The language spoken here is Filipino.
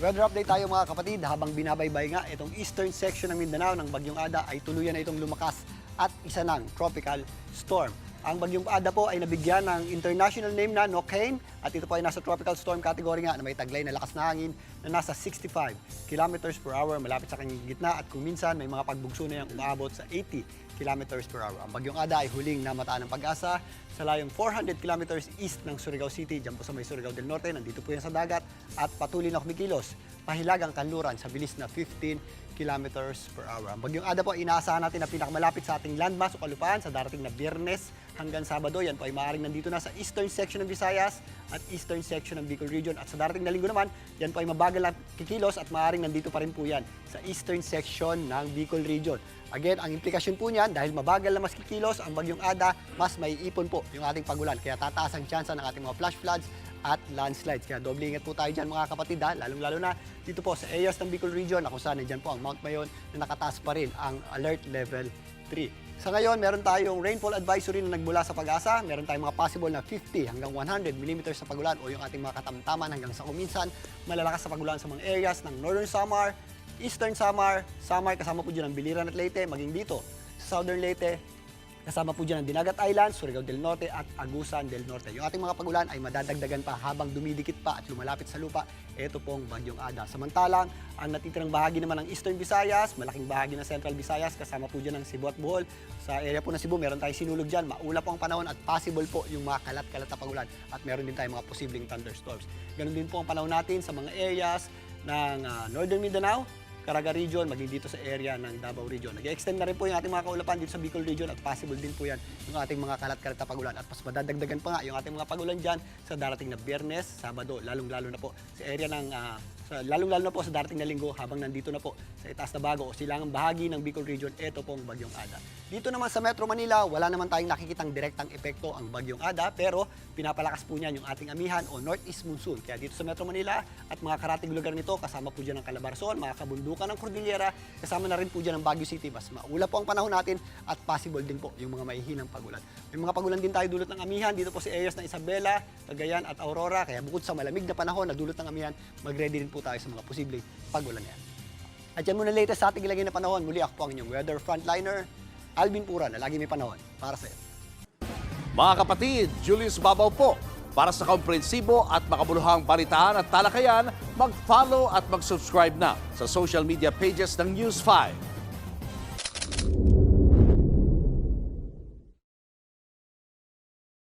Weather update tayo mga kapatid, habang binabaybay nga itong eastern section ng Mindanao ng Bagyong Ada ay tuluyan na itong lumakas at isa ng tropical storm. Ang Bagyong Ada po ay nabigyan ng international name na Nokain at ito po ay nasa tropical storm category nga na may taglay na lakas na hangin na nasa 65 kilometers per hour malapit sa kanyang gitna at kung minsan may mga pagbugso na yung umaabot sa 80 kilometers per hour. Ang Bagyong Ada ay huling namataan ng pag-asa sa layong 400 kilometers east ng Surigao City, dyan po sa may Surigao del Norte, nandito po yan sa dagat at patuloy na kumikilos pahilagang kanluran sa bilis na 15 kilometers per hour. Ang Bagyong Ada po inaasahan natin na pinakamalapit sa ating landmass o kalupaan sa darating na Biyernes hanggang Sabado. Yan po ay maaaring nandito na sa eastern section ng Visayas at eastern section ng Bicol Region. At sa darating na linggo naman, yan po ay mabagal na kikilos at maaaring nandito pa rin po yan sa eastern section ng Bicol Region. Again, ang implikasyon po niyan, dahil mabagal na mas kikilos ang Bagyong Ada, mas may ipon po yung ating pagulan. Kaya tataas ang tsansa ng ating mga flash floods at landslides. Kaya doble ingat po tayo dyan mga kapatid, lalong-lalo na dito po sa areas ng Bicol Region na kung saan nandyan po ang Mount Mayon na nakataas pa rin ang Alert Level 3. Sa ngayon, meron tayong rainfall advisory na nagmula sa Pag-asa. Meron tayong mga possible na 50 hanggang 100 mm sa pagulan o yung ating mga katamtaman hanggang sa kuminsan malalakas sa pagulan sa mga areas ng Northern Samar, Eastern Samar, kasama po dyan ang Biliran at Leyte, maging dito sa Southern Leyte, kasama po dyan ang Dinagat Island, Surigao del Norte at Agusan del Norte. Yung ating mga pagulan ay madadagdagan pa habang dumidikit pa at lumalapit sa lupa. Ito pong Bagyong Ada. Samantalang, ang natitirang bahagi naman ng Eastern Visayas, malaking bahagi ng Central Visayas, kasama po dyan ang Cebu at Bohol. Sa area po ng Cebu, meron tayong sinulog dyan. Maula po ang panahon at possible po yung mga kalat-kalat na pagulan. At meron din tayong mga posibleng thunderstorms. Ganun din po ang panahon natin sa mga areas ng Northern Mindanao, Caraga Region, maging dito sa area ng Davao Region. Nag-extend na rin po yung ating mga kaulapan dito sa Bicol Region at possible din po yan yung ating mga kalat-kalat na pagulan. At mas madadagdagan pa nga yung ating mga pagulan dyan sa darating na Biyernes, Sabado, lalong-lalo na po sa area ng lalong-lalo na po sa darating na linggo habang nandito na po sa itaas na bago o silangang bahagi ng Bicol Region, ito pong Bagyong Ada. Dito naman sa Metro Manila, wala naman tayong nakikitang direktang epekto ang Bagyong Ada pero pinapalakas po niyan yung ating amihan o Northeast Monsoon. Kaya dito sa Metro Manila at mga karating lugar nito, kasama po dyan ang Calabarzon, mga kabundukan ng Cordillera, kasama na rin po dyan ang Baguio City. Mas maula po ang panahon natin at possible din po yung mga mahihinang pagulan. May mga pagulan din tayo dulot ng amihan dito po sa areas ng Isabela, Cagayan at Aurora. Kaya bukod sa malamig na panahon na dulot ng amihan, mag-ready rin po tayo sa mga posibleng pagulan yan. At yan muna latest sa ating ilagay na panahon. Muli ako po ang inyong weather frontliner, Alvin Pura, na lagi may panahon para sa iyo. Mga kapatid, Julius Babaw po. Para sa komprehensibo at makabuluhang balitaan at talakayan, mag-follow at mag-subscribe na sa social media pages ng News 5.